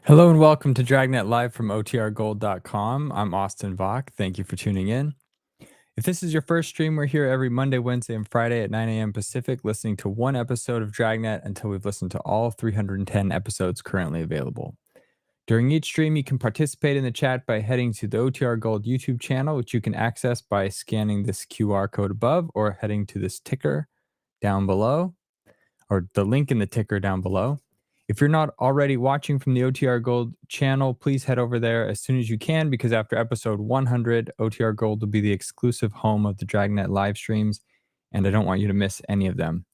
Hello and welcome to Dragnet Live from OTRGold.com. I'm Austin Vach. Thank you for tuning in. If this is your first stream, we're here every Monday, Wednesday, and Friday at 9 a.m. Pacific, listening to one episode of Dragnet until we've listened to all 310 episodes currently available. During each stream, you can participate in the chat by heading to the OTR Gold YouTube channel, which you can access by scanning this QR code above or heading to this ticker down below, or the link in the ticker down below. If you're not already watching from the OTR Gold channel, please head over there as soon as you can, because after episode 100, OTR Gold will be the exclusive home of the Dragnet live streams, and I don't want you to miss any of them.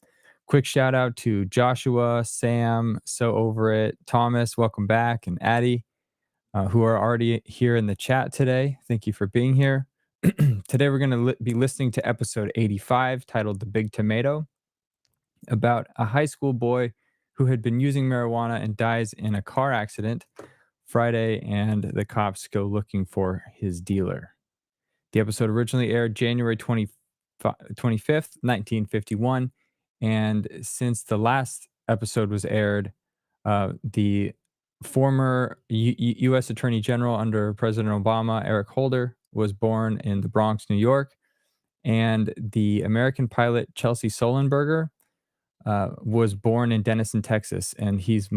Quick shout out to Joshua, Sam, So Over It, Thomas, welcome back, and Addie, who are already here in the chat today. Thank you for being here. Today we're going to be listening to episode 85, titled The Big Tomato, about a high school boy who had been using marijuana and dies in a car accident Friday, and the cops go looking for his dealer. The episode originally aired January 25th, 1951, and since the last episode was aired, the former U.S. Attorney General under President Obama, Eric Holder, was born in the Bronx, New York, and the American pilot Chelsea Sullenberger was born in Denison, Texas, and he's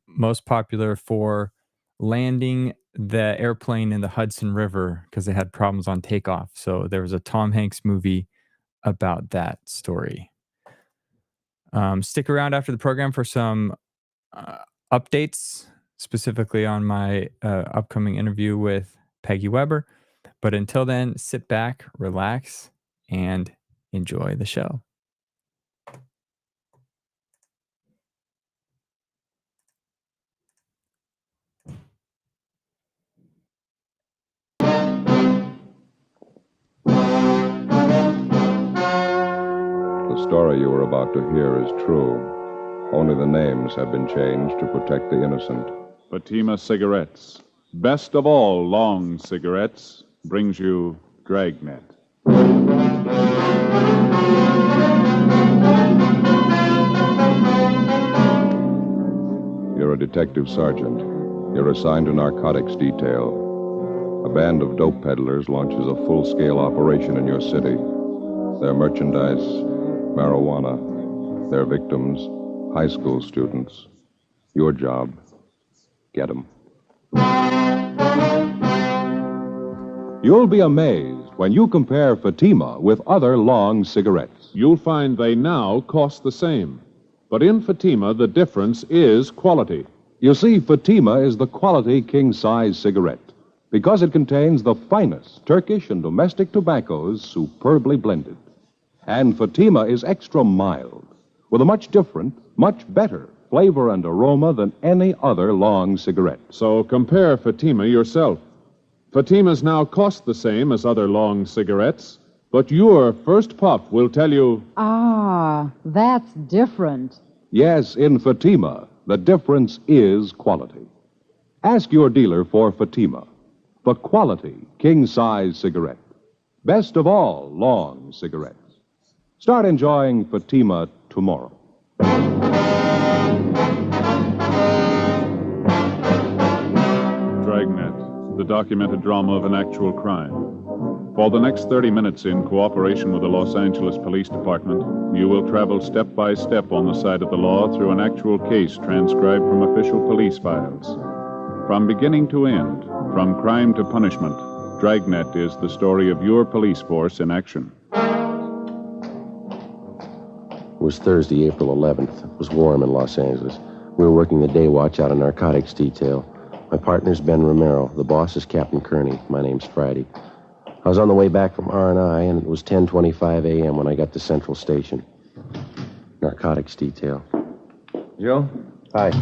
most popular for landing the airplane in the Hudson River because they had problems on takeoff. So there was a Tom Hanks movie about that story. Stick around after the program for some updates, specifically on my upcoming interview with Peggy Weber. But until then, sit back, relax, and enjoy the show. The story you are about to hear is true. Only the names have been changed to protect the innocent. Fatima Cigarettes, best of all long cigarettes, brings you Dragnet. You're a detective sergeant. You're assigned to narcotics detail. A band of dope peddlers launches a full-scale operation in your city. Their merchandise, marijuana. Their victims, high school students. Your job, get them. You'll be amazed when you compare Fatima with other long cigarettes. You'll find they now cost the same. But in Fatima, the difference is quality. You see, Fatima is the quality king-size cigarette because it contains the finest Turkish and domestic tobaccos superbly blended. And Fatima is extra mild, with a much different, much better flavor and aroma than any other long cigarette. So compare Fatima yourself. Fatimas now cost the same as other long cigarettes, but your first puff will tell you... Ah, that's different. Yes, in Fatima, the difference is quality. Ask your dealer for Fatima, the quality king-size cigarette. Best of all long cigarettes. Start enjoying Fatima tomorrow. Dragnet, the documented drama of an actual crime. For the next 30 minutes, in cooperation with the Los Angeles Police Department, you will travel step by step on the side of the law through an actual case transcribed from official police files. From beginning to end, from crime to punishment, Dragnet is the story of your police force in action. It was Thursday, April 11th. It was warm in Los Angeles. We were working the day watch out of narcotics detail. My partner's Ben Romero. The boss is Captain Kearney. My name's Friday. I was on the way back from R&I, and it was 10:25 a.m. when I got to Central Station. Narcotics detail. Joe? Hi.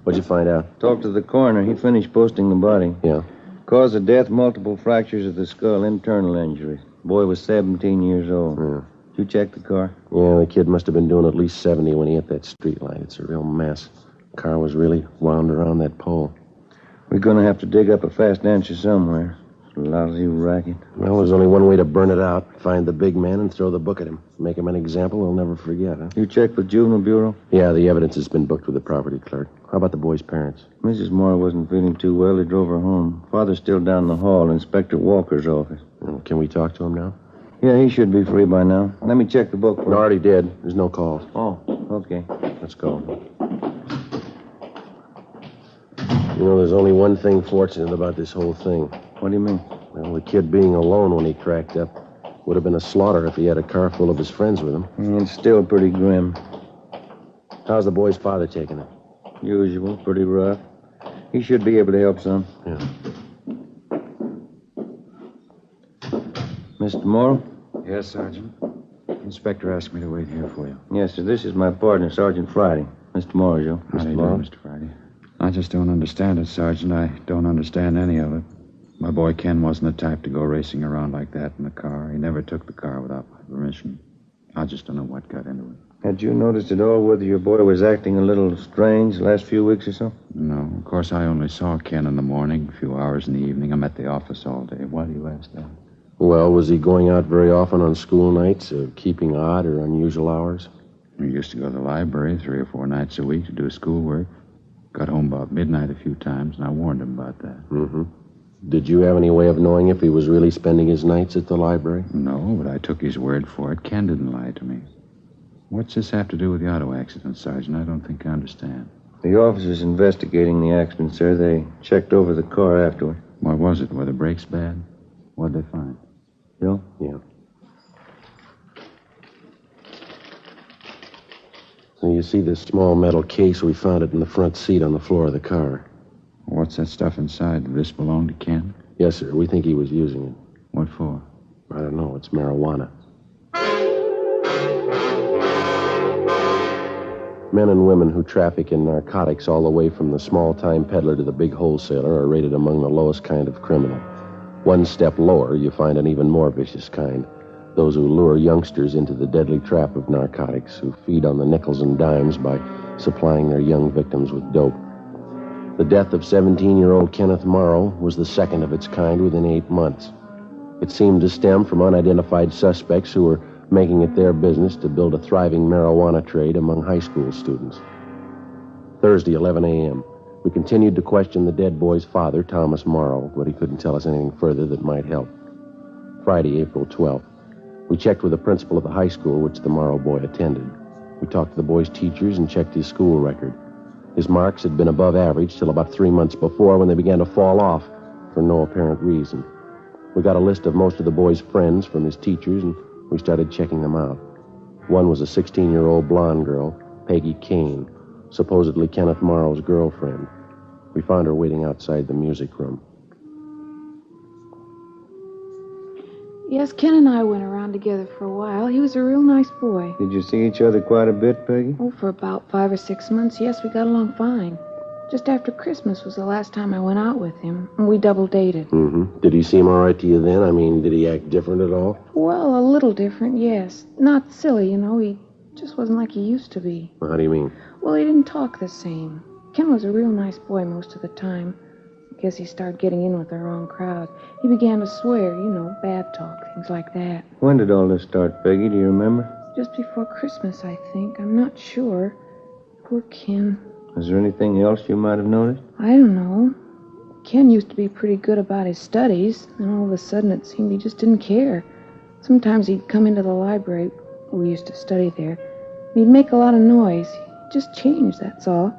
What'd you find out? Talked to the coroner. He finished posting the body. Yeah? Cause of death, multiple fractures of the skull, internal injuries. Boy was 17 years old. Yeah. Did you check the car? Yeah, the kid must have been doing at least 70 when he hit that street light. It's a real mess. The car was really wound around that pole. We're gonna have to dig up a fast answer somewhere. Lousy racket. Well, there's only one way to burn it out. Find the big man and throw the book at him. Make him an example he'll never forget, huh? You checked with Juvenile Bureau? Yeah, the evidence has been booked with the property clerk. How about the boy's parents? Mrs. Moore wasn't feeling too well. They drove her home. Father's still down the hall, Inspector Walker's office. Can we talk to him now? Yeah, he should be free by now. Let me check the book for No, already did. There's no calls. Oh, okay. Let's go. You know, there's only one thing fortunate about this whole thing. What do you mean? Well, the kid being alone when he cracked up would have been a slaughter if he had a car full of his friends with him. It's still pretty grim. How's the boy's father taking it? Usual, pretty rough. He should be able to help some. Yeah. Mr. Morrow? Yes, Sergeant. Inspector asked me to wait here for you. Yes, sir. This is my partner, Sergeant Friday. Mr. Morrow, Joe. How do you do, Mr. Friday? I just don't understand it, Sergeant. I don't understand any of it. My boy Ken wasn't the type to go racing around like that in the car. He never took the car without my permission. I just don't know what got into it. Had you noticed at all whether your boy was acting a little strange the last few weeks or so? No. Of course, I only saw Ken in the morning, a few hours in the evening. I'm at the office all day. Why do you ask that? Well, was he going out very often on school nights, keeping odd or unusual hours? We used to go to the library 3 or 4 nights a week to do schoolwork. Got home about midnight a few times, and I warned him about that. Mm-hmm. Did you have any way of knowing if he was really spending his nights at the library? No, but I took his word for it. Ken didn't lie to me. What's this have to do with the auto accident, Sergeant? I don't think I understand. The officers investigating the accident, sir. They checked over the car afterward. What was it? Were the brakes bad? What'd they find? Joe? Yeah. So you see this small metal case, we found it in the front seat on the floor of the car. What's that stuff inside? Did this belong to Ken? Yes, sir. We think he was using it. What for? I don't know. It's marijuana. Men and women who traffic in narcotics all the way from the small-time peddler to the big wholesaler are rated among the lowest kind of criminal. One step lower, you find an even more vicious kind. Those who lure youngsters into the deadly trap of narcotics, who feed on the nickels and dimes by supplying their young victims with dope. The death of 17-year-old Kenneth Morrow was the second of its kind within 8 months. It seemed to stem from unidentified suspects who were making it their business to build a thriving marijuana trade among high school students. Thursday, 11 a.m. We continued to question the dead boy's father, Thomas Morrow, but he couldn't tell us anything further that might help. Friday, April 12th. We checked with the principal of the high school which the Morrow boy attended. We talked to the boy's teachers and checked his school record. His marks had been above average till about 3 months before, when they began to fall off for no apparent reason. We got a list of most of the boy's friends from his teachers, and we started checking them out. One was a 16-year-old blonde girl, Peggy Kane, supposedly Kenneth Morrow's girlfriend. We found her waiting outside the music room. Yes, Ken and I went around together for a while. He was a real nice boy. Did you see each other quite a bit, Peggy? Oh, for about 5 or 6 months, yes, we got along fine. Just after Christmas was the last time I went out with him, and we double dated. Mm-hmm. Did he seem all right to you then? I mean, did he act different at all? Well, a little different, yes. Not silly, you know. He just wasn't like he used to be. How do you mean? Well, he didn't talk the same. Ken was a real nice boy most of the time. I guess he started getting in with the wrong crowd. He began to swear, you know, bad talk, things like that. When did all this start, Peggy? Do you remember? Just before Christmas, I think. I'm not sure. Poor Ken. Is there anything else you might have noticed? I don't know. Ken used to be pretty good about his studies, and all of a sudden it seemed he just didn't care. Sometimes he'd come into the library. We used to study there. And he'd make a lot of noise. He just changed, that's all.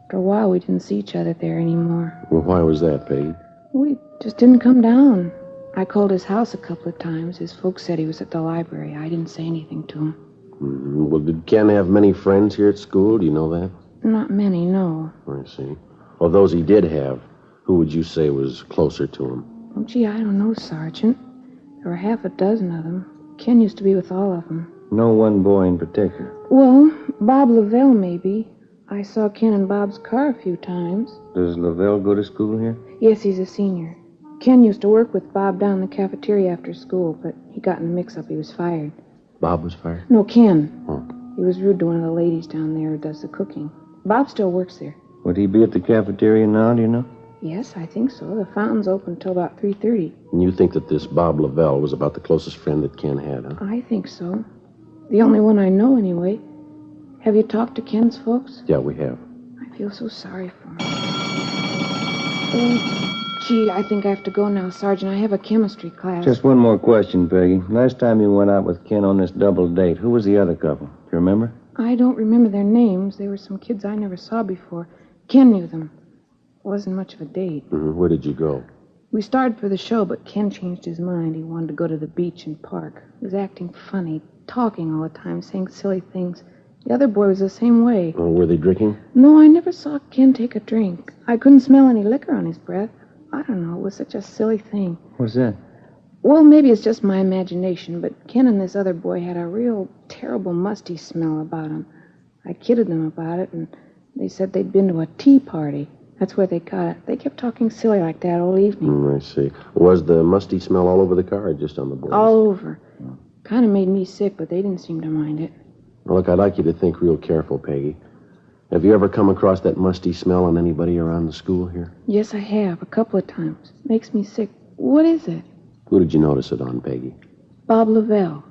After a while, we didn't see each other there anymore. Well, why was that, Peggy? We just didn't come down. I called his house a couple of times. His folks said he was at the library. I didn't say anything to him. Mm-hmm. Well, did Ken have many friends here at school? Do you know that? Not many, no. I see. Well, those he did have, who would you say was closer to him? Oh, gee, I don't know, Sergeant. There were half a dozen of them. Ken used to be with all of them. No one boy in particular? Well, Bob Lavelle, maybe. I saw Ken in Bob's car a few times. Does Lavelle go to school here? Yes, he's a senior. Ken used to work with Bob down in the cafeteria after school, but he got in a mix-up. He was fired. Bob was fired? No, Ken. Oh. He was rude to one of the ladies down there who does the cooking. Bob still works there. Would he be at the cafeteria now, do you know? Yes, I think so. The fountain's open till about 3:30. And you think that this Bob Lavelle was about the closest friend that Ken had, huh? I think so. The only one I know, anyway. Have you talked to Ken's folks? Yeah, we have. I feel so sorry for him. Oh, gee, I think I have to go now, Sergeant. I have a chemistry class. Just one more question, Peggy. Last time you went out with Ken on this double date, who was the other couple? Do you remember? I don't remember their names. They were some kids I never saw before. Ken knew them. It wasn't much of a date. Where did you go? We started for the show, but Ken changed his mind. He wanted to go to the beach and park. He was acting funny, talking all the time, saying silly things. The other boy was the same way. Oh, were they drinking? No, I never saw Ken take a drink. I couldn't smell any liquor on his breath. I don't know. It was such a silly thing. What's that? Well, maybe it's just my imagination, but Ken and this other boy had a real terrible musty smell about them. I kidded them about it, and they said they'd been to a tea party. That's where they got it. They kept talking silly like that all evening. I see. Was the musty smell all over the car or just on the boys? All over. Kind of made me sick, but they didn't seem to mind it. Well, look, I'd like you to think real careful, Peggy. Have you ever come across that musty smell on anybody around the school here? Yes, I have, a couple of times. Makes me sick. What is it? Who did you notice it on, Peggy? Bob Lavelle.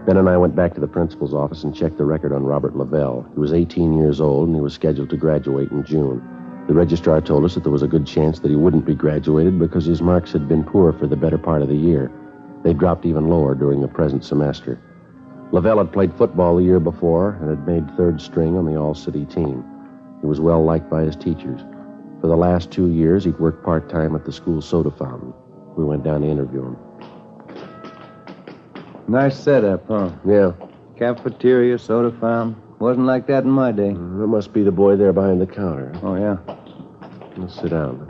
Ben and I went back to the principal's office and checked the record on Robert Lavelle. He was 18 years old, and he was scheduled to graduate in June. The registrar told us that there was a good chance that he wouldn't be graduated because his marks had been poor for the better part of the year. They dropped even lower during the present semester. Lavelle had played football the year before and had made third string on the all-city team. He was well liked by his teachers. For the last 2 years, he'd worked part-time at the school soda fountain. We went down to interview him. Nice setup, huh? Yeah. Cafeteria, soda fountain. Wasn't like that in my day. That must be the boy there behind the counter. Oh, yeah? Let's sit down.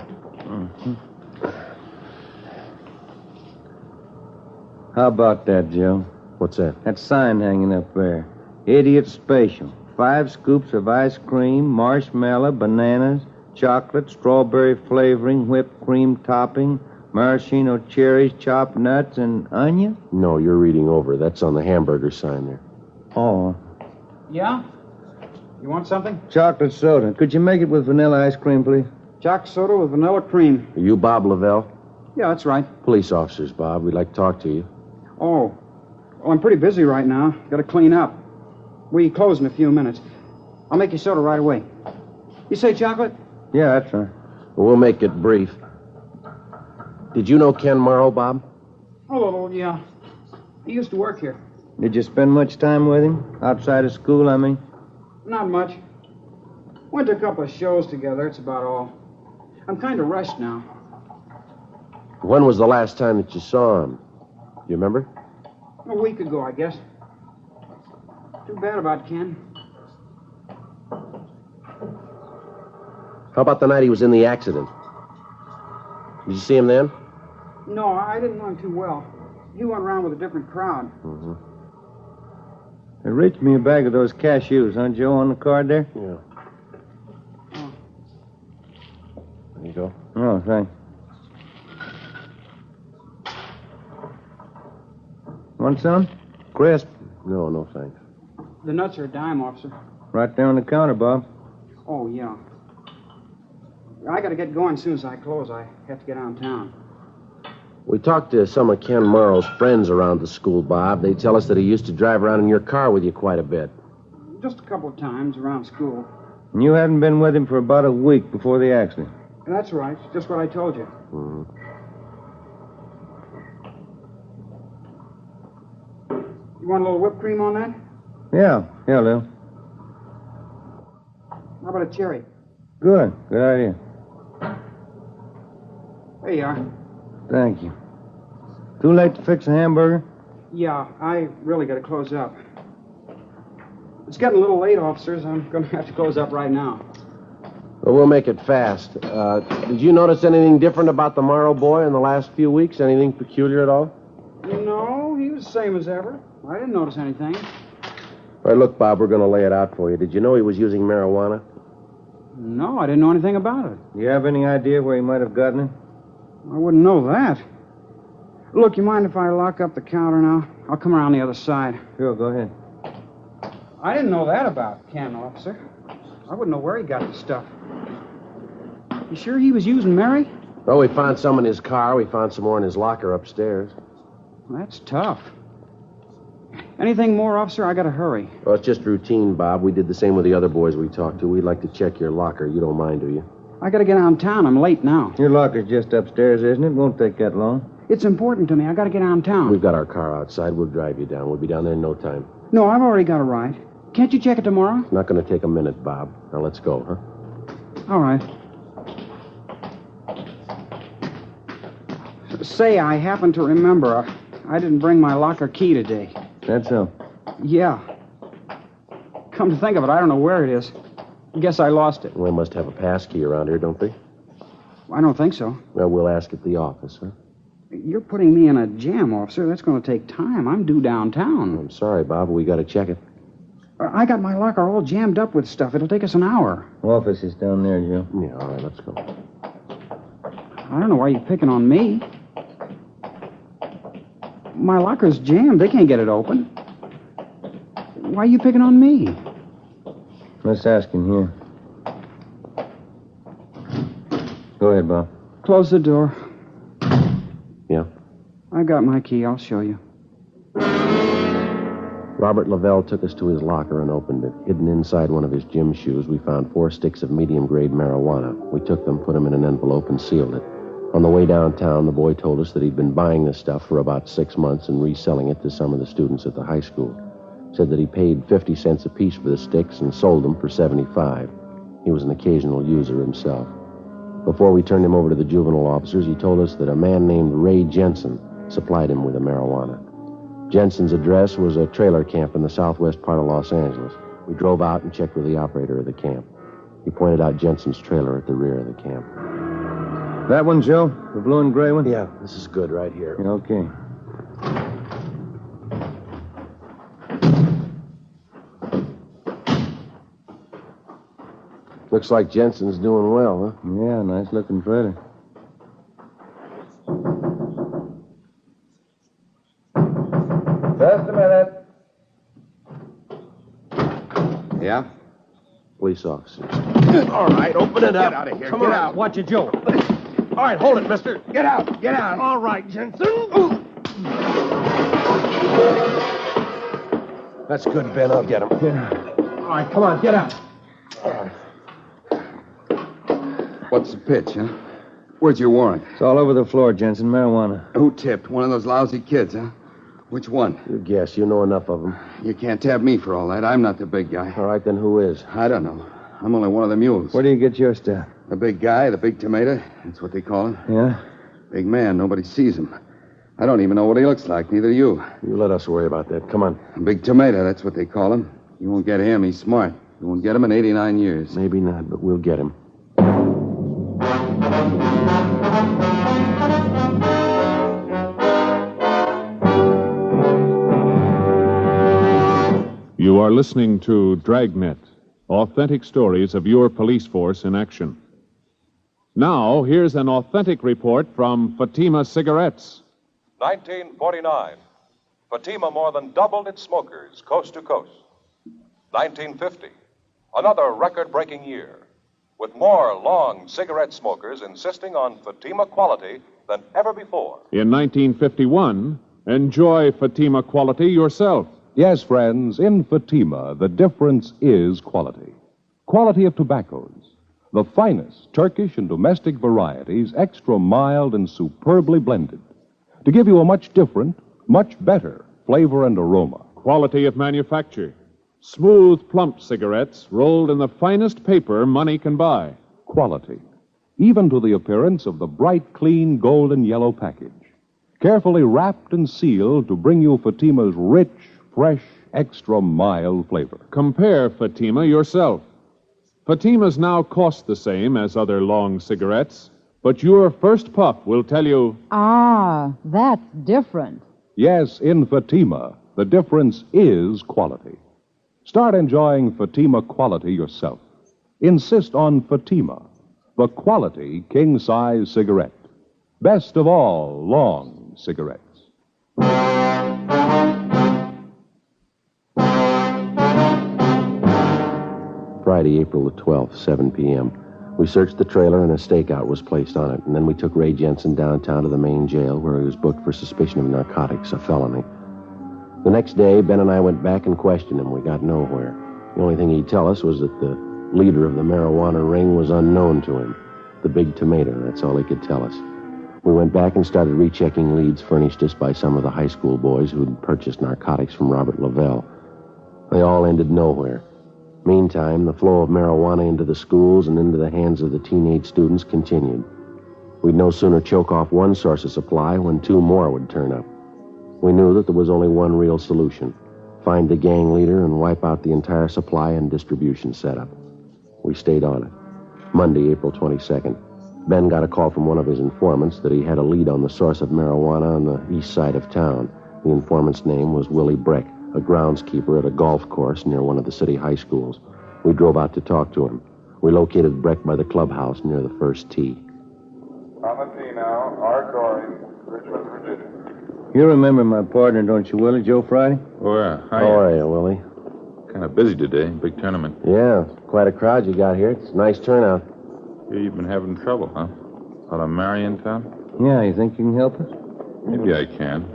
How about that, Joe? What's that? That sign hanging up there. Idiot Special. 5 scoops of ice cream, marshmallow, bananas, chocolate, strawberry flavoring, whipped cream topping, maraschino cherries, chopped nuts, and onion? No, you're reading over. That's on the hamburger sign there. Oh. Yeah? You want something? Chocolate soda. Could you make it with vanilla ice cream, please? Chocolate soda with vanilla cream. Are you Bob Lavelle? Yeah, that's right. Police officers, Bob. We'd like to talk to you. Oh. Well, I'm pretty busy right now. Got to clean up. We close in a few minutes. I'll make you soda right away. You say chocolate? Yeah, that's right. Well, we'll make it brief. Did you know Ken Morrow, Bob? Oh, yeah. He used to work here. Did you spend much time with him? Outside of school, I mean? Not much. Went to a couple of shows together. That's about all. I'm kind of rushed now. When was the last time that you saw him? You remember? A week ago, I guess. Too bad about Ken. How about the night he was in the accident? Did you see him then? No, I didn't know him too well. He went around with a different crowd. Mm-hmm. Hey, reach me a bag of those cashews, huh, Joe, on the card there? Yeah. Oh. There you go. Oh, thanks. Want some? Crisp. No, no, thanks. The nuts are a dime, officer. Right there on the counter, Bob. Oh, yeah. I got to get going as soon as I close. I have to get out of town. We talked to some of Ken Morrow's friends around the school, Bob. They tell us that he used to drive around in your car with you quite a bit. Just a couple of times around school. And you hadn't been with him for about a week before the accident. That's right. Just what I told you. Mm-hmm. You want a little whipped cream on that? Yeah, Lil. How about a cherry? Good idea. There you are. Thank you. Too late to fix a hamburger? Yeah, I really got to close up. It's getting a little late, officers. I'm going to have to close up right now. Well, we'll make it fast. Did you notice anything different about the Morrow boy in the last few weeks? Anything peculiar at all? No, he was the same as ever. I didn't notice anything. All right, look, Bob, we're going to lay it out for you. Did you know he was using marijuana? No, I didn't know anything about it. Do you have any idea where he might have gotten it? I wouldn't know that. Look, you mind if I lock up the counter now? I'll come around the other side. Sure, go ahead. I didn't know that about Ken, officer. I wouldn't know where he got the stuff. You sure he was using Mary? Well, we found some in his car. We found some more in his locker upstairs. That's tough. Anything more, officer? I gotta hurry. Well, it's just routine, Bob. We did the same with the other boys we talked to. We'd like to check your locker. You don't mind, do you? I gotta get downtown. I'm late now. Your locker's just upstairs, isn't it? Won't take that long. It's important to me. I gotta get downtown. We've got our car outside. We'll drive you down. We'll be down there in no time. No, I've already got a ride. Can't you check it tomorrow? It's not going to take a minute, Bob. Now let's go, huh? All right. Say, I happen to remember I didn't bring my locker key today. That's so. Yeah. Come to think of it, I don't know where it is. Guess I lost it. We must have a pass key around here, don't they? I don't think so. Well, we'll ask at the office, huh? You're putting me in a jam, officer. That's going to take time. I'm due downtown. I'm sorry, Bob, but we got to check it. I got my locker all jammed up with stuff. It'll take us an hour. Office is down there, Joe. Yeah, all right, let's go. I don't know why you're picking on me. My locker's jammed. They can't get it open. Why are you picking on me? Let's ask him here. Go ahead, Bob. Close the door. Yeah? I got my key. I'll show you. Robert Lavelle took us to his locker and opened it. Hidden inside one of his gym shoes, we found 4 sticks of medium-grade marijuana. We took them, put them in an envelope, and sealed it. On the way downtown, the boy told us that he'd been buying this stuff for about 6 months and reselling it to some of the students at the high school. Said that he paid 50 cents apiece for the sticks and sold them for 75. He was an occasional user himself. Before we turned him over to the juvenile officers, he told us that a man named Ray Jensen supplied him with the marijuana. Jensen's address was a trailer camp in the southwest part of Los Angeles. We drove out and checked with the operator of the camp. He pointed out Jensen's trailer at the rear of the camp. That one, Joe? The blue and gray one? Yeah, this is good right here. Okay. Looks like Jensen's doing well, huh? Yeah, nice-looking trailer. Just a minute. Yeah? Police officers. All right, open it up. Get out of here. Come Get on, out. watch it, Joe. All right, hold it, mister. Get out. Get out. All right, Jensen. That's good, Ben. I'll get him. All right, come on, get out. What's the pitch, huh? Where's your warrant? It's all over the floor, Jensen. Marijuana. Who tipped? One of those lousy kids, huh? Which one? You guess. You know enough of them. You can't tap me for all that. I'm not the big guy. All right, then who is? I don't know. I'm only one of the mules. Where do you get your stuff? The big guy, the big tomato. That's what they call him. Yeah? Big man. Nobody sees him. I don't even know what he looks like. Neither do you. You let us worry about that. Come on. Big tomato. That's what they call him. You won't get him. He's smart. You won't get him in 89 years. Maybe not, but we'll get him. You are listening to Dragnet, authentic stories of your police force in action. Now, here's an authentic report from Fatima Cigarettes. 1949. Fatima more than doubled its smokers coast to coast. 1950. Another record-breaking year, with more long cigarette smokers insisting on Fatima quality than ever before. In 1951, enjoy Fatima quality yourself. Yes, friends, in Fatima, the difference is quality. Quality of tobaccos. The finest Turkish and domestic varieties, extra mild and superbly blended, to give you a much different, much better flavor and aroma. Quality of manufacture. Smooth, plump cigarettes rolled in the finest paper money can buy. Quality, even to the appearance of the bright, clean, golden yellow package. Carefully wrapped and sealed to bring you Fatima's rich, fresh, extra mild flavor. Compare Fatima yourself. Fatimas now cost the same as other long cigarettes, but your first puff will tell you, Ah, that's different. Yes, in Fatima, the difference is quality. Start enjoying Fatima quality yourself. Insist on Fatima, the quality king-size cigarette. Best of all long cigarettes. Friday, April the 12th, 7 p.m. We searched the trailer and a stakeout was placed on it, and then we took Ray Jensen downtown to the main jail where he was booked for suspicion of narcotics, a felony. The next day, Ben and I went back and questioned him. We got nowhere. The only thing he'd tell us was that the leader of the marijuana ring was unknown to him. The Big Tomato, that's all he could tell us. We went back and started rechecking leads furnished us by some of the high school boys who'd purchased narcotics from Robert Lavelle. They all ended nowhere. Meantime, the flow of marijuana into the schools and into the hands of the teenage students continued. We'd no sooner choke off one source of supply when two more would turn up. We knew that there was only one real solution: find the gang leader and wipe out the entire supply and distribution setup. We stayed on it. Monday, April 22nd. Ben got a call from one of his informants that he had a lead on the source of marijuana on the east side of town. The informant's name was Willie Breck, a groundskeeper at a golf course near one of the city high schools. We drove out to talk to him. We located Breck by the clubhouse near the first tee. On the tee now, Art Doring, Richmond, Virginia. You remember my partner, don't you, Willie? Joe Friday? Oh, yeah. Hi. How are you, Willie? Kind of busy today. Big tournament. Yeah, quite a crowd you got here. It's a nice turnout. Here you've been having trouble, huh? Out of Mary in town? Yeah, you think you can help us? Maybe I can.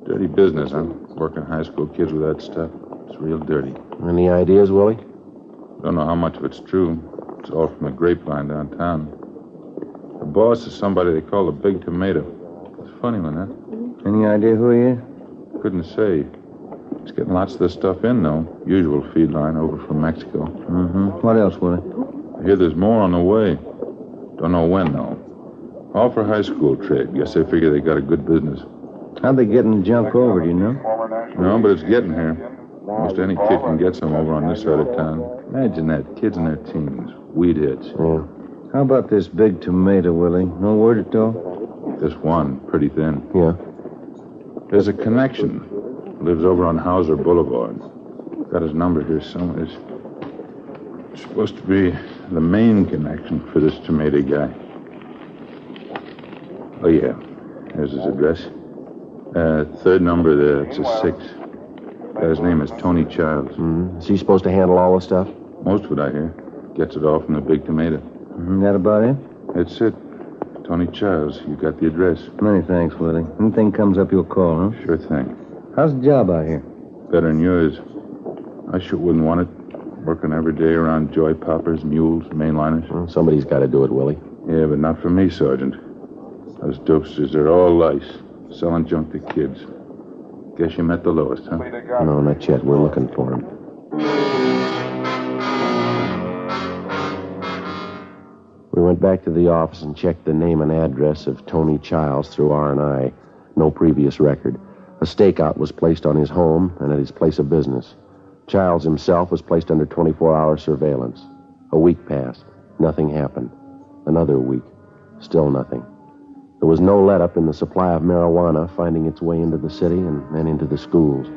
Dirty business, huh? Working high school kids with that stuff. It's real dirty. Any ideas, Willie? Don't know how much of it's true. It's all from the grapevine downtown. The boss is somebody they call the Big Tomato. It's a funny one, huh? Any idea who he is? Couldn't say. He's getting lots of this stuff in, though. Usual feed line over from Mexico. Mm-hmm. What else, Willie? I hear there's more on the way. Don't know when, though. All for high school trade. Guess they figure they got a good business. How'd they get the junk over, do you know? No, but it's getting here. Almost any kid can get some over on this side of town. Imagine that. Kids in their teens. Weed hits. Yeah. How about this Big Tomato, Willie? No word at all? Just one. Pretty thin. Yeah. There's a connection. Lives over on Hauser Boulevard. Got his number here somewhere. It's supposed to be the main connection for this tomato guy. Oh, yeah. There's his address. Third number there. It's a 6. His name is Tony Childs. Mm-hmm. Is he supposed to handle all the stuff? Most of it, I hear. Gets it all from the Big Tomato. Mm-hmm. That about it? That's it. Tony Childs. You got the address. Many thanks, Willie. Anything comes up, you'll call, huh? Sure thing. How's the job out here? Better than yours. I sure wouldn't want it. Working every day around joy poppers, mules, mainliners. Well, somebody's got to do it, Willie. Yeah, but not for me, Sergeant. Those dopesters are all lice. Selling junk to kids. Guess you met the lowest, huh? No, not yet. We're looking for him. We went back to the office and checked the name and address of Tony Childs through R&I. No previous record. A stakeout was placed on his home and at his place of business. Childs himself was placed under 24-hour surveillance. A week passed. Nothing happened. Another week. Still nothing. There was no let-up in the supply of marijuana finding its way into the city and then into the schools.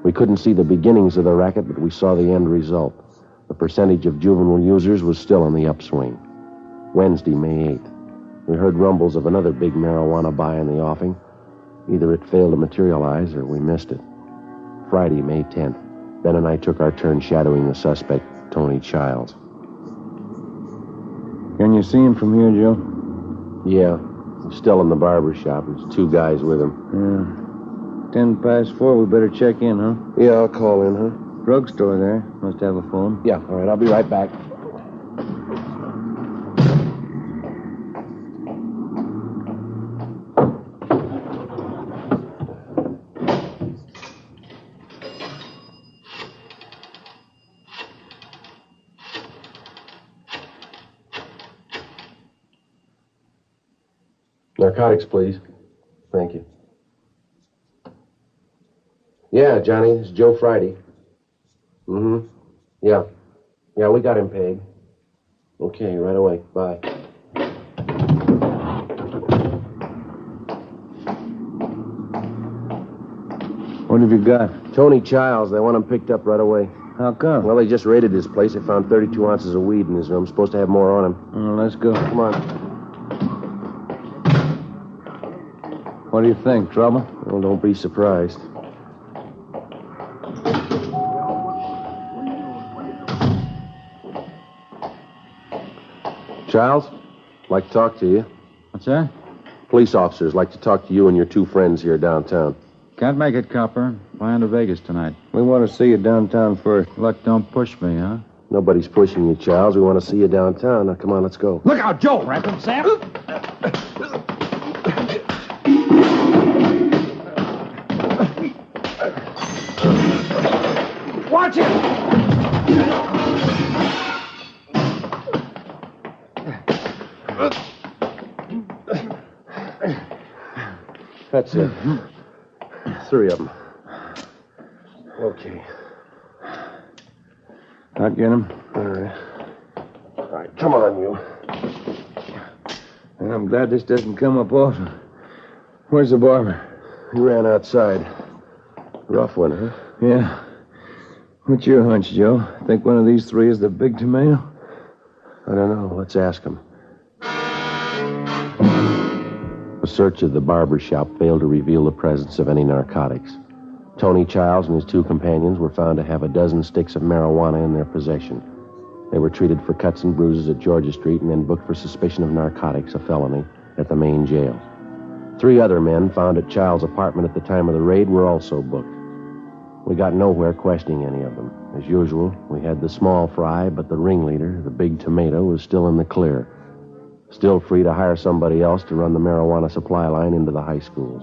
We couldn't see the beginnings of the racket, but we saw the end result. The percentage of juvenile users was still on the upswing. Wednesday, May 8th. We heard rumbles of another big marijuana buy in the offing. Either it failed to materialize or we missed it. Friday, May 10th. Ben and I took our turn shadowing the suspect, Tony Childs. Can you see him from here, Joe? Yeah. He's still in the barber shop. There's 2 guys with him. Yeah. 4:10. We better check in, huh? Yeah, I'll call in, huh? Drugstore there. Must have a phone. Yeah, all right. I'll be right back. Narcotics, please. Thank you. Yeah, Johnny, it's Joe Friday. Mm-hmm. Yeah. Yeah, we got him paid. Okay, right away. Bye. What have you got? Tony Childs. They want him picked up right away. How come? Well, they just raided his place. They found 32 ounces of weed in his room. Supposed to have more on him. Well, let's go. Come on. What do you think? Trouble? Well, don't be surprised. Childs, like to talk to you. What's that? Police officers like to talk to you and your 2 friends here downtown. Can't make it, copper. Flying to Vegas tonight. We want to see you downtown first. Luck don't push me, huh? Nobody's pushing you, Charles. We want to see you downtown. Now, come on, let's go. Look out, Joe! Ransom, Sam! Watch it! That's it. 3 of them. Okay. I'll get him. All right, come on, you. And I'm glad this doesn't come up often. Where's the barber? He ran outside. Rough one, huh? Yeah. What's your hunch, Joe? Think one of these 3 is the big tomato? I don't know. Let's ask him. A search of the barber shop failed to reveal the presence of any narcotics. Tony Childs and his 2 companions were found to have a dozen sticks of marijuana in their possession. They were treated for cuts and bruises at Georgia Street and then booked for suspicion of narcotics, a felony, at the main jail. 3 other men found at Childs' apartment at the time of the raid were also booked. We got nowhere questioning any of them. As usual, we had the small fry, but the ringleader, the big tomato, was still in the clear. Still free to hire somebody else to run the marijuana supply line into the high schools.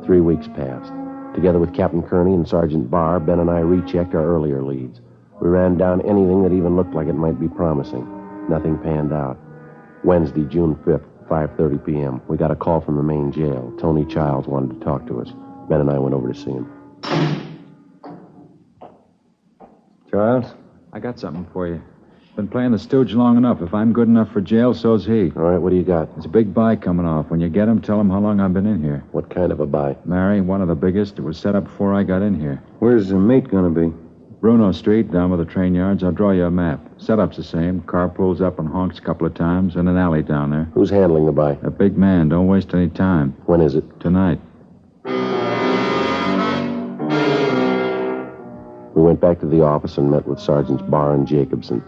3 weeks passed. Together with Captain Kearney and Sergeant Barr, Ben and I rechecked our earlier leads. We ran down anything that even looked like it might be promising. Nothing panned out. Wednesday, June 5th, 5:30 p.m. We got a call from the main jail. Tony Childs wanted to talk to us. Ben and I went over to see him. Charles? I got something for you. Been playing the stooge long enough. If I'm good enough for jail, so's he. All right, what do you got? There's a big buy coming off. When you get him, tell him how long I've been in here. What kind of a buy? Mary, one of the biggest. It was set up before I got in here. Where's the meat going to be? Bruno Street, down by the train yards. I'll draw you a map. Setup's the same. Car pulls up and honks a couple of times, and an alley down there. Who's handling the buy? A big man. Don't waste any time. When is it? Tonight. We went back to the office and met with Sergeants Barr and Jacobson.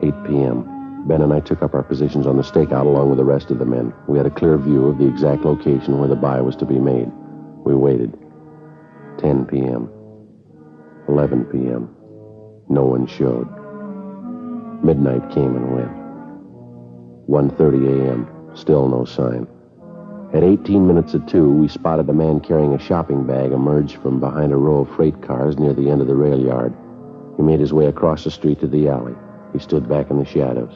8 p.m. Ben and I took up our positions on the stakeout along with the rest of the men. We had a clear view of the exact location where the buy was to be made. We waited. 10 p.m. 11 p.m. No one showed. Midnight came and went. 1:30 a.m. Still no sign. At 18 minutes of 2, we spotted a man carrying a shopping bag emerge from behind a row of freight cars near the end of the rail yard. He made his way across the street to the alley. He stood back in the shadows.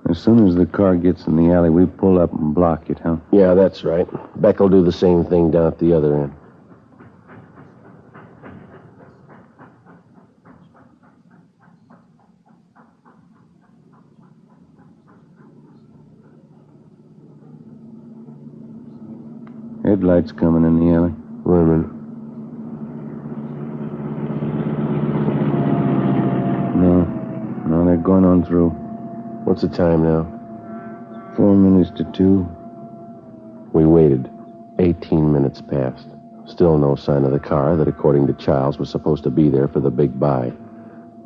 As soon as the car gets in the alley, we pull up and block it, huh? Yeah, that's right. Beck will do the same thing down at the other end. Headlights coming in the alley. Wait a minute. No, they're going on through. What's the time now? 4 minutes to 2. We waited. 18 minutes passed. Still no sign of the car that, according to Childs, was supposed to be there for the big buy.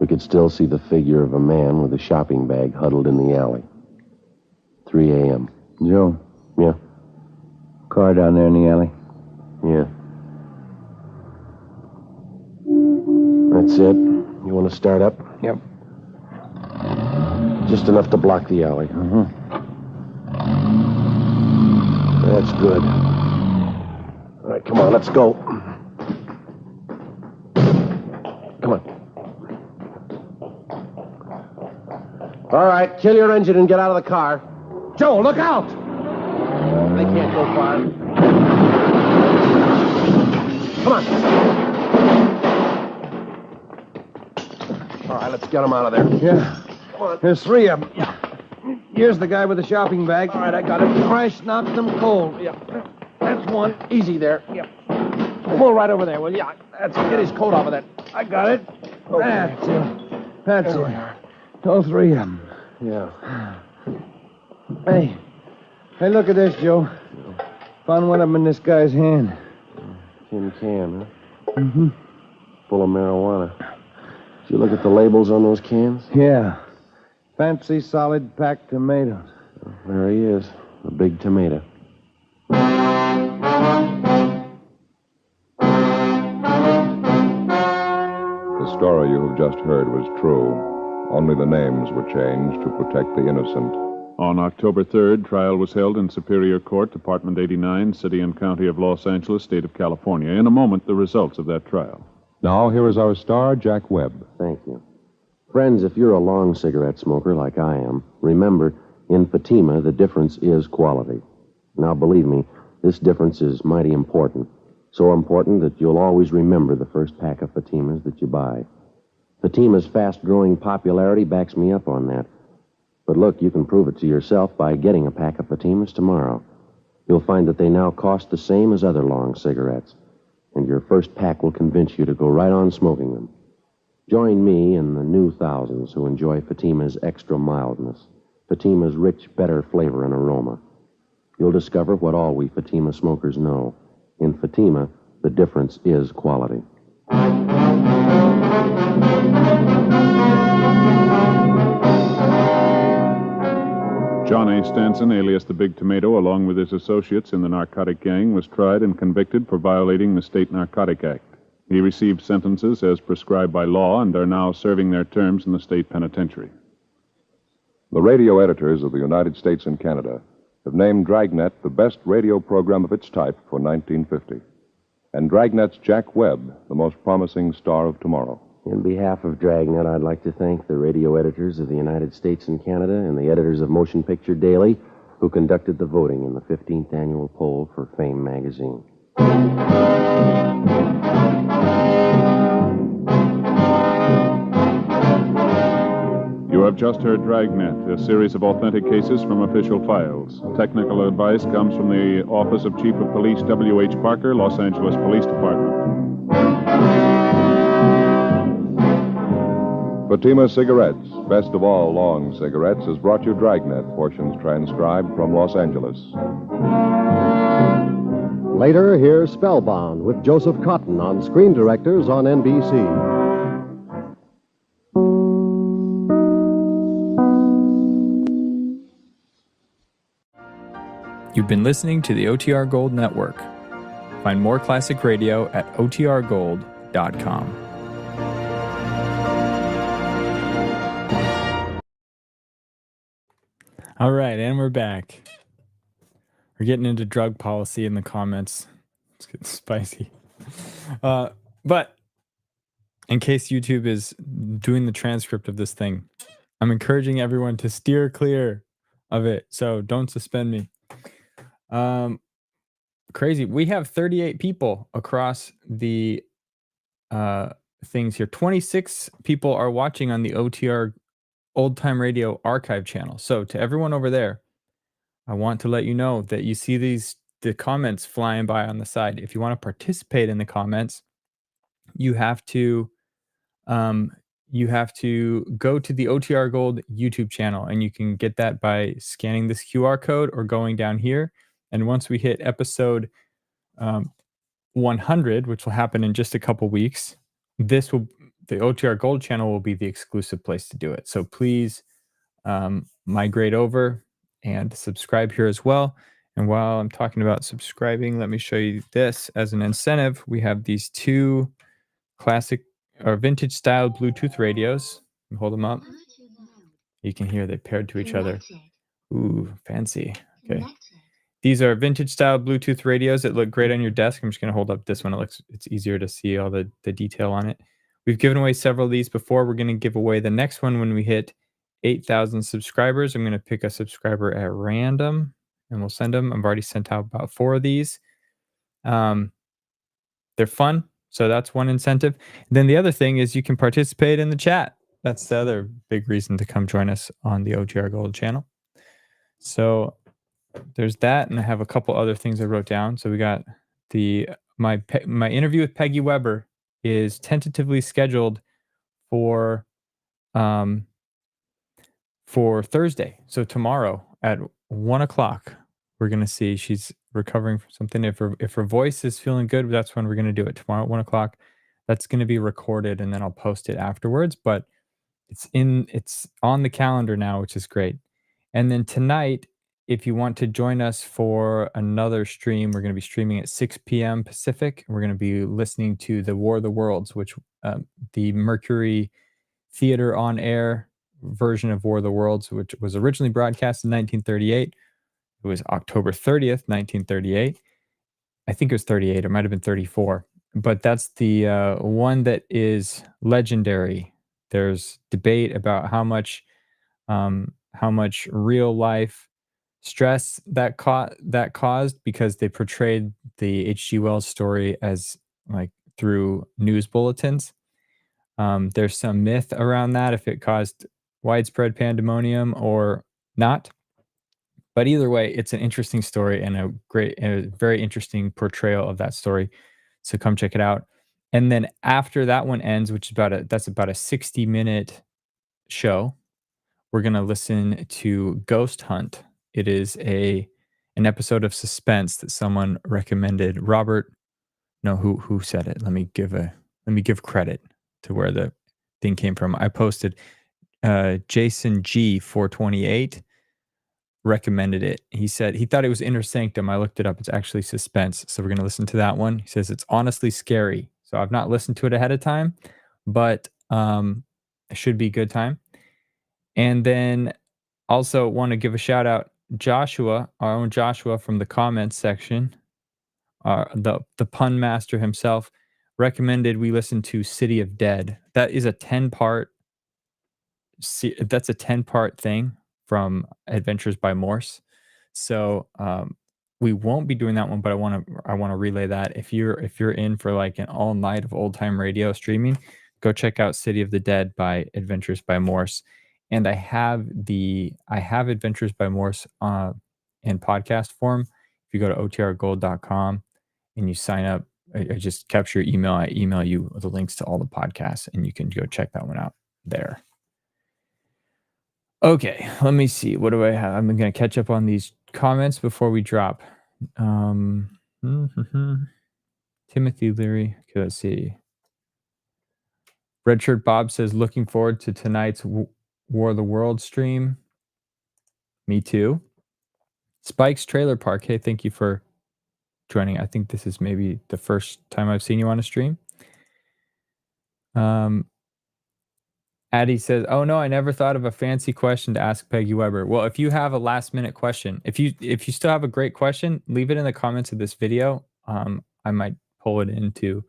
We could still see the figure of a man with a shopping bag huddled in the alley. 3 a.m. Joe? Yeah? Car down there in the alley? Yeah. That's it. You want to start up? Yep. Just enough to block the alley. Uh-huh. That's good. All right, come on, let's go. Come on. All right, kill your engine and get out of the car. Joe, look out! They can't go far. Come on. All right, let's get them out of there. Yeah. Come on. There's 3 of them. Here's the guy with the shopping bag. All right, I got it. Crash knocked them cold. Yeah. That's one. Easy there. Yeah. Pull right over there, will you? That's it. Get his coat off of that. I got it. Okay. That's it. All 3 of them. Yeah. Hey, look at this, Joe. Found one of them in this guy's hand. Tin can, huh? Mm-hmm. Full of marijuana. Did you look at the labels on those cans? Yeah. Fancy solid packed tomatoes. There he is, the big tomato. The story you have just heard was true. Only the names were changed to protect the innocent. On October 3rd, trial was held in Superior Court, Department 89, City and County of Los Angeles, State of California. In a moment, the results of that trial. Now, here is our star, Jack Webb. Thank you. Friends, if you're a long cigarette smoker like I am, remember, in Fatima, the difference is quality. Now, believe me, this difference is mighty important. So important that you'll always remember the first pack of Fatimas that you buy. Fatima's fast-growing popularity backs me up on that. But look, you can prove it to yourself by getting a pack of Fatimas tomorrow. You'll find that they now cost the same as other long cigarettes, and your first pack will convince you to go right on smoking them. Join me and the new thousands who enjoy Fatima's extra mildness, Fatima's rich, better flavor and aroma. You'll discover what all we Fatima smokers know. In Fatima, the difference is quality. John A. Stanson, alias the Big Tomato, along with his associates in the narcotic gang, was tried and convicted for violating the State Narcotic Act. He received sentences as prescribed by law and are now serving their terms in the state penitentiary. The radio editors of the United States and Canada have named Dragnet the best radio program of its type for 1950. And Dragnet's Jack Webb, the most promising star of tomorrow. In behalf of Dragnet, I'd like to thank the radio editors of the United States and Canada and the editors of Motion Picture Daily who conducted the voting in the 15th annual poll for Fame magazine. You have just heard Dragnet, a series of authentic cases from official files. Technical advice comes from the Office of Chief of Police W.H. Parker, Los Angeles Police Department. Fatima Cigarettes, best of all long cigarettes, has brought you Dragnet, portions transcribed from Los Angeles. Later, here's Spellbound with Joseph Cotton on Screen Directors on NBC. You've been listening to the OTR Gold Network. Find more classic radio at otrgold.com. All right, and we're back. We're getting into drug policy in the comments. It's getting spicy. But in case YouTube is doing the transcript of this thing, I'm encouraging everyone to steer clear of it. So don't suspend me. Crazy. We have 38 people across the things here. 26 people are watching on the OTR Old Time Radio archive channel. So to everyone over there, I want to let you know that you see the comments flying by on the side. If you want to participate in the comments, you have to go to the OTR Gold YouTube channel, and you can get that by scanning this QR code or going down here. And once we hit episode 100, which will happen in just a couple weeks, the OTR Gold channel will be the exclusive place to do it. So please migrate over and subscribe here as well. And while I'm talking about subscribing, let me show you this as an incentive. We have these two classic or vintage style Bluetooth radios. Hold them up. You can hear they paired to each other. Ooh, fancy. Okay. These are vintage style Bluetooth radios that look great on your desk. I'm just going to hold up this one. It's easier to see all the detail on it. We've given away several of these before. We're going to give away the next one when we hit 8,000 subscribers. I'm going to pick a subscriber at random and we'll send them. I've already sent out about 4 of these. They're fun. So that's one incentive. And then the other thing is you can participate in the chat. That's the other big reason to come join us on the OTR Gold channel. So there's that, and I have a couple other things I wrote down. So we got my interview with Peggy Weber is tentatively scheduled for Thursday. So tomorrow at 1:00, we're gonna see. She's recovering from something. If her voice is feeling good, that's when we're gonna do it tomorrow at 1:00. That's gonna be recorded, and then I'll post it afterwards. But it's on the calendar now, which is great. And then tonight, if you want to join us for another stream, we're going to be streaming at 6 p.m. Pacific. We're going to be listening to the War of the Worlds, which the Mercury Theater on Air version of War of the Worlds, which was originally broadcast in 1938. It was October 30th, 1938. I think it was 38. It might have been 34. But that's the one that is legendary. There's debate about how much real life stress that caused, because they portrayed the H.G. Wells story as like through news bulletins. There's some myth around that, if it caused widespread pandemonium or not. But either way, it's an interesting story and a very interesting portrayal of that story. So come check it out. And then after that one ends, which is that's about a 60-minute show, we're gonna listen to Ghost Hunt. It is an episode of suspense that someone recommended. Robert, no, who said it? Let me give credit to where the thing came from. I posted Jason G428 recommended it. He said he thought it was Inner Sanctum. I looked it up. It's actually suspense. So we're going to listen to that one. He says it's honestly scary. So I've not listened to it ahead of time, but it should be a good time. And then also want to give a shout out Joshua, our own Joshua from the comments section. The pun master himself recommended we listen to City of Dead. That is a 10-part thing from Adventures by Morse. So we won't be doing that one, but I want to relay that. If you're in for like an all night of old time radio streaming, go check out City of the Dead by Adventures by Morse. And I have Adventures by Morse in podcast form. If you go to otrgold.com and you sign up, I just capture your email. I email you the links to all the podcasts, and you can go check that one out there. Okay, let me see. What do I have? I'm going to catch up on these comments before we drop. Timothy Leary. Okay, let's see. Redshirt Bob says, looking forward to tonight's War of the World stream. Me too. Spike's Trailer Park. Hey, thank you for joining. I think this is maybe the first time I've seen you on a stream. Addie says, oh no, I never thought of a fancy question to ask Peggy Weber. Well, if you have a last minute question, if you still have a great question, leave it in the comments of this video. I might pull it into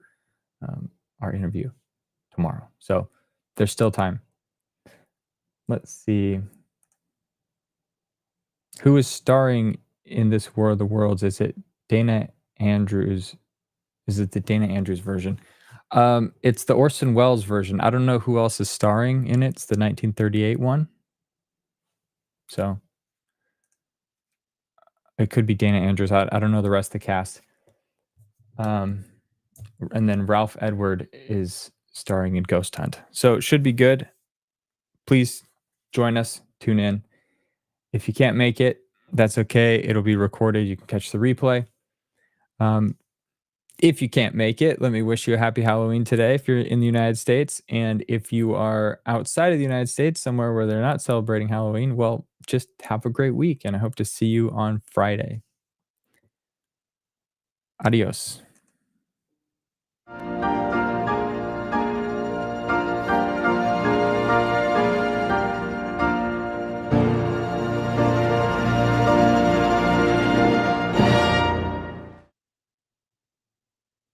our interview tomorrow. So there's still time. Let's see. Who is starring in this War of the Worlds? Is it Dana Andrews? Is it the Dana Andrews version? It's the Orson Welles version. I don't know who else is starring in it. It's the 1938 one. So it could be Dana Andrews. I don't know the rest of the cast. And then Ralph Edward is starring in Ghost Hunt. So it should be good. Please join us. Tune in. If you can't make it, that's okay. It'll be recorded. You can catch the replay. If you can't make it, let me wish you a happy Halloween today if you're in the United States. And if you are outside of the United States, somewhere where they're not celebrating Halloween, well, just have a great week. And I hope to see you on Friday. Adios.